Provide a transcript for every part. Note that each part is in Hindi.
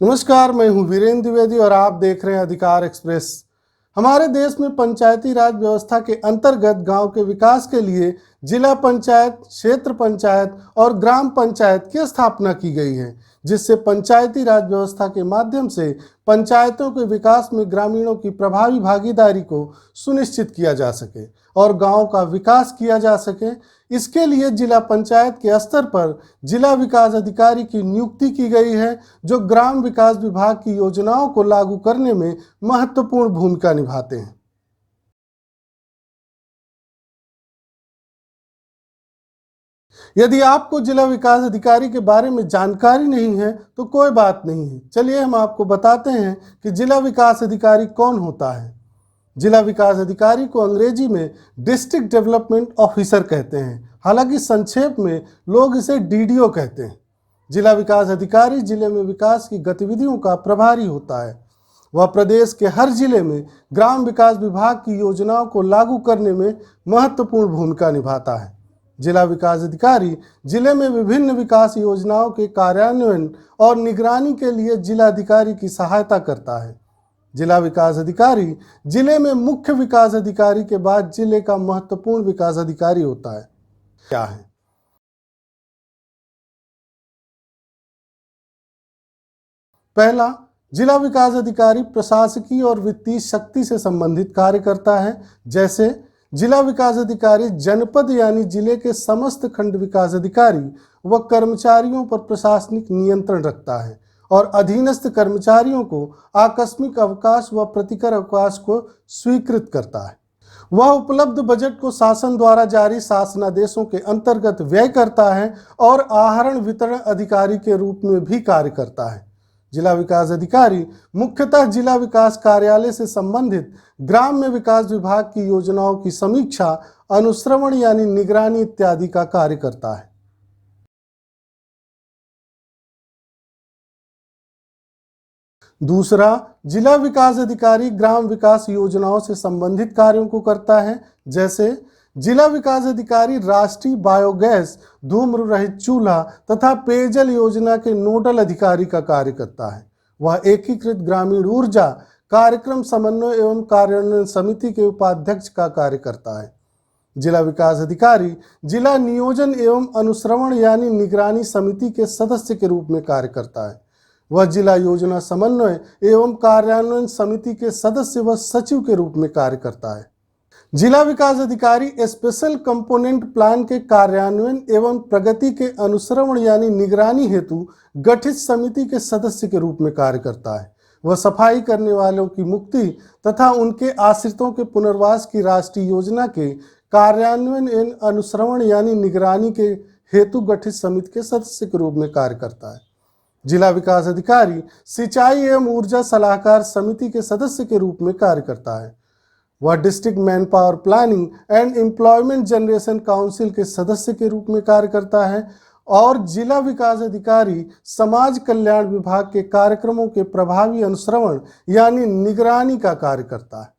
नमस्कार, मैं हूं वीरेंद्र द्विवेदी और आप देख रहे हैं अधिकार एक्सप्रेस। हमारे देश में पंचायती राज व्यवस्था के अंतर्गत गांव के विकास के लिए जिला पंचायत, क्षेत्र पंचायत और ग्राम पंचायत की स्थापना की गई है, जिससे पंचायती राज व्यवस्था के माध्यम से पंचायतों के विकास में ग्रामीणों की प्रभावी भागीदारी को सुनिश्चित किया जा सके और गांव का विकास किया जा सके। इसके लिए जिला पंचायत के स्तर पर जिला विकास अधिकारी की नियुक्ति की गई है, जो ग्राम विकास विभाग की योजनाओं को लागू करने में महत्वपूर्ण भूमिका निभाते हैं। यदि आपको जिला विकास अधिकारी के बारे में जानकारी नहीं है तो कोई बात नहीं है। चलिए हम आपको बताते हैं कि जिला विकास अधिकारी कौन होता है। जिला विकास अधिकारी को अंग्रेजी में डिस्ट्रिक्ट डेवलपमेंट ऑफिसर कहते हैं, हालांकि संक्षेप में लोग इसे डीडीओ कहते हैं। जिला विकास अधिकारी जिले में विकास की गतिविधियों का प्रभारी होता है। वह प्रदेश के हर जिले में ग्राम विकास विभाग की योजनाओं को लागू करने में महत्वपूर्ण भूमिका निभाता है। जिला विकास अधिकारी जिले में विभिन्न विकास योजनाओं के कार्यान्वयन और निगरानी के लिए जिला अधिकारी की सहायता करता है। जिला विकास अधिकारी जिले में मुख्य विकास अधिकारी के बाद जिले का महत्वपूर्ण विकास अधिकारी होता है। क्या है? पहला, जिला विकास अधिकारी प्रशासकीय और वित्तीय शक्ति से संबंधित कार्य करता है। जैसे जिला विकास अधिकारी जनपद यानी जिले के समस्त खंड विकास अधिकारी व कर्मचारियों पर प्रशासनिक नियंत्रण रखता है और अधीनस्थ कर्मचारियों को आकस्मिक अवकाश व प्रतिकर अवकाश को स्वीकृत करता है। वह उपलब्ध बजट को शासन द्वारा जारी शासनादेशों के अंतर्गत व्यय करता है और आहरण वितरण अधिकारी के रूप में भी कार्य करता है। जिला विकास अधिकारी मुख्यतः जिला विकास कार्यालय से संबंधित ग्राम में विकास विभाग की योजनाओं की समीक्षा, अनुश्रवण यानी निगरानी इत्यादि का कार्य करता है। दूसरा, जिला विकास अधिकारी ग्राम विकास योजनाओं से संबंधित कार्यों को करता है। जैसे जिला विकास अधिकारी राष्ट्रीय बायोगैस, धूम्र रहित चूल्हा तथा पेयजल योजना के नोडल अधिकारी का कार्य करता है। वह एकीकृत ग्रामीण ऊर्जा कार्यक्रम समन्वय एवं कार्यान्वयन समिति के उपाध्यक्ष का कार्य करता है। जिला विकास अधिकारी जिला नियोजन एवं अनुश्रवण यानी निगरानी समिति के सदस्य के रूप में कार्य करता है। वह जिला योजना समन्वय एवं कार्यान्वयन समिति के सदस्य व सचिव के रूप में कार्य करता है। जिला विकास अधिकारी स्पेशल कंपोनेंट प्लान के कार्यान्वयन एवं प्रगति के अनुश्रवण यानी निगरानी हेतु गठित समिति के सदस्य के रूप में कार्य करता है। वह सफाई करने वालों की मुक्ति तथा उनके आश्रितों के पुनर्वास की राष्ट्रीय योजना के कार्यान्वयन एवं अनुश्रवण यानी निगरानी के हेतु गठित समिति के सदस्य के रूप में कार्य करता है। जिला विकास अधिकारी सिंचाई एवं ऊर्जा सलाहकार समिति के सदस्य के रूप में कार्य करता है। वह district man power planning and employment generation council के सदस्य के रूप में कार्य करता है और जिला विकास अधिकारी समाज कल्याण विभाग के कार्यक्रमों के प्रभावी अनुश्रवण यानी निगरानी का कार्य करता है।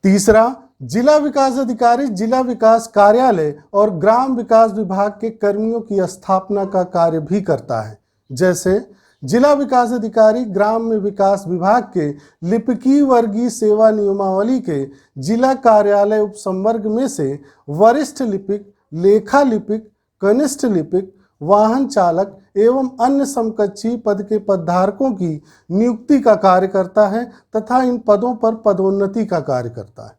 तीसरा, जिला विकास अधिकारी जिला विकास कार्यालय और ग्राम विकास विभाग के कर्मियों की स्थापना का कार्य भी करता है। जैसे जिला विकास अधिकारी ग्राम में विकास विभाग के लिपिकीय वर्गीय सेवा नियमावली के जिला कार्यालय उपसंवर्ग में से वरिष्ठ लिपिक, लेखा लिपिक, कनिष्ठ लिपिक, वाहन चालक एवं अन्य समकक्षीय पद के पदधारकों की नियुक्ति का कार्य करता है तथा इन पदों पर पदोन्नति का कार्य करता है।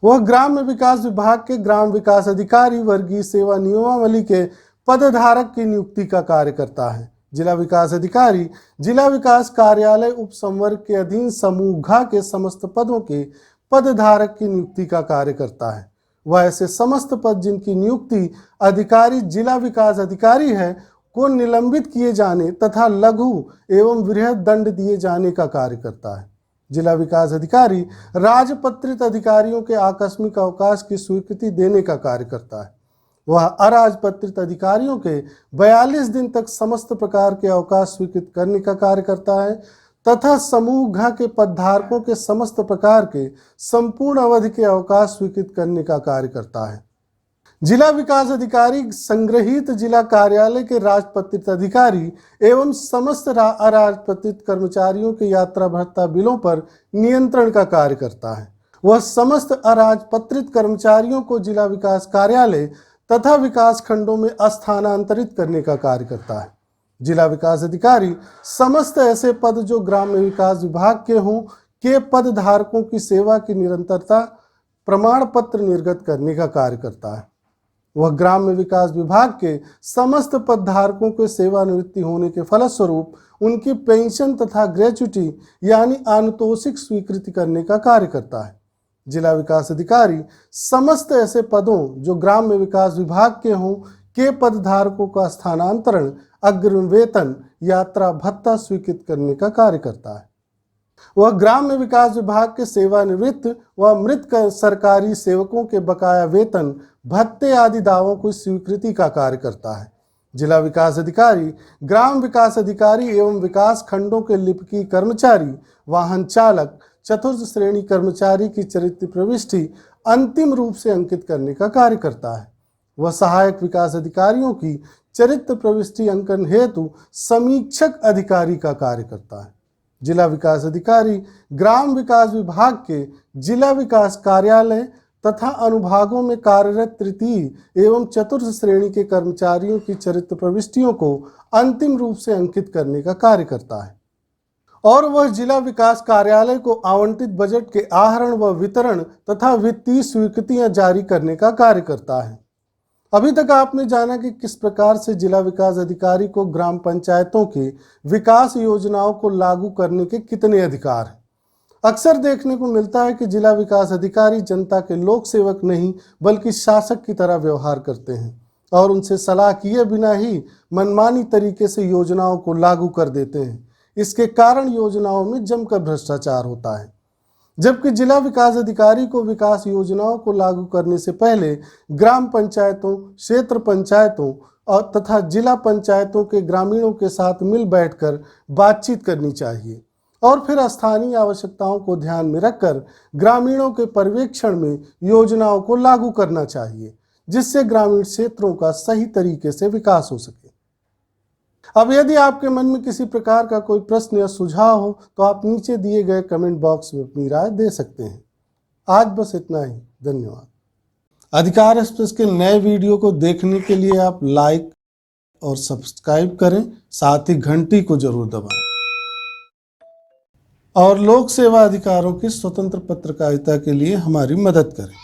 वह ग्राम विकास विभाग के ग्राम विकास अधिकारी वर्गीय सेवा नियमावली के पदधारक की नियुक्ति का कार्य करता है। जिला विकास अधिकारी जिला विकास कार्यालय उपसंवर्ग के अधीन समूह घ के समस्त पदों के पदधारक की नियुक्ति का कार्य करता है। वह ऐसे समस्त पद जिनकी नियुक्ति अधिकारी जिला विकास अधिकारी है को निलंबित किए जाने तथा लघु एवं वृहद दंड दिए जाने का कार्य करता है। जिला विकास अधिकारी राजपत्रित अधिकारियों के आकस्मिक अवकाश की स्वीकृति देने का कार्य करता है। वह अराजपत्रित अधिकारियों के 42 दिन तक समस्त प्रकार के अवकाश स्वीकृत करने का कार्य करता है तथा समूह घ के पदधारकों के समस्त प्रकार के संपूर्ण अवधि के अवकाश स्वीकृत करने का कार्य करता है। जिला विकास अधिकारी संग्रहीत जिला कार्यालय के राजपत्रित अधिकारी एवं समस्त अराजपत्रित कर्मचारियों के यात्रा भत्ता बिलों पर नियंत्रण का कार्य करता है। वह समस्त अराजपत्रित कर्मचारियों को जिला विकास कार्यालय तथा विकास खंडों में स्थानांतरित करने का कार्य करता है। जिला विकास अधिकारी समस्त ऐसे पद जो ग्राम्य विकास विभाग के हों के पद धारकों की सेवा की निरंतरता प्रमाण पत्र निर्गत करने का कार्य करता है। वह ग्राम्य विकास विभाग के समस्त पद धारकों के सेवानिवृत्ति होने के फलस्वरूप उनकी पेंशन तथा ग्रेच्युटी यानी आनुतोषिक स्वीकृति करने का कार्य करता है। जिला विकास अधिकारी समस्त ऐसे पदों जो ग्राम्य विकास विभाग के हों के पद धारकों का स्थानांतरण, अग्रिम वेतन, यात्रा भत्ता स्वीकृत करने का कार्य करता है। वह ग्राम्य विकास विभाग के सेवानिवृत्त व मृत सरकारी सेवकों के बकाया वेतन, भत्ते आदि दावों की स्वीकृति का कार्य करता है। जिला विकास अधिकारी ग्राम विकास अधिकारी एवं विकास खंडों के लिपिकी कर्मचारी, वाहन चालक, चतुर्थ श्रेणी कर्मचारी की चरित्र प्रविष्टि अंतिम रूप से अंकित करने का कार्य करता है। वह सहायक विकास अधिकारियों की चरित्र प्रविष्टि अंकन हेतु समीक्षक अधिकारी का कार्य करता है। जिला विकास अधिकारी ग्राम विकास विभाग के जिला विकास कार्यालय तथा अनुभागों में कार्यरत तृतीय एवं चतुर्थ श्रेणी के कर्मचारियों की चरित्र प्रविष्टियों को अंतिम रूप से अंकित करने का कार्य करता है। और वह जिला विकास कार्यालय को आवंटित बजट के आहरण व वितरण तथा वित्तीय स्वीकृतियां जारी करने का कार्य करता है। अभी तक आपने जाना कि किस प्रकार से जिला विकास अधिकारी को ग्राम पंचायतों के विकास योजनाओं को लागू करने के कितने अधिकार हैं। अक्सर देखने को मिलता है कि जिला विकास अधिकारी जनता के लोक सेवक नहीं बल्कि शासक की तरह व्यवहार करते हैं और उनसे सलाह किए बिना ही मनमानी तरीके से योजनाओं को लागू कर देते हैं। इसके कारण योजनाओं में जमकर भ्रष्टाचार होता है। जबकि जिला विकास अधिकारी को विकास योजनाओं को लागू करने से पहले ग्राम पंचायतों, क्षेत्र पंचायतों और तथा जिला पंचायतों के ग्रामीणों के साथ मिल बैठकर बातचीत करनी चाहिए और फिर स्थानीय आवश्यकताओं को ध्यान में रखकर ग्रामीणों के पर्यवेक्षण में योजनाओं को लागू करना चाहिए, जिससे ग्रामीण क्षेत्रों का सही तरीके से विकास हो सके। अब यदि आपके मन में किसी प्रकार का कोई प्रश्न या सुझाव हो तो आप नीचे दिए गए कमेंट बॉक्स में अपनी राय दे सकते हैं। आज बस इतना ही। धन्यवाद। अधिकार एक्सप्रेस के नए वीडियो को देखने के लिए आप लाइक और सब्सक्राइब करें, साथ ही घंटी को जरूर दबाएं और लोक सेवा अधिकारों की स्वतंत्र पत्रकारिता के लिए हमारी मदद करें।